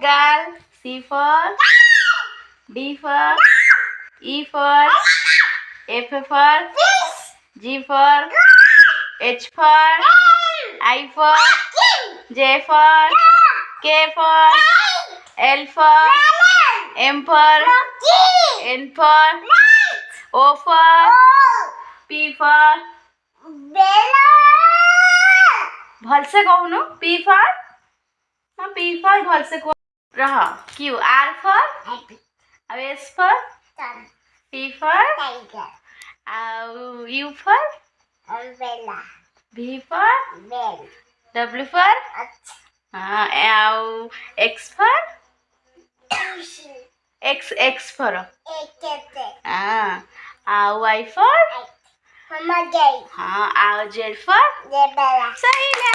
Eagle. C for D for E for F for G for H for I for J for K for L for M for N for O for P for भलसे कहूनु P for हाँ P for भलसे कह रहा Q R for अब S for T for U for V for W for X for X for Y for Z for सही है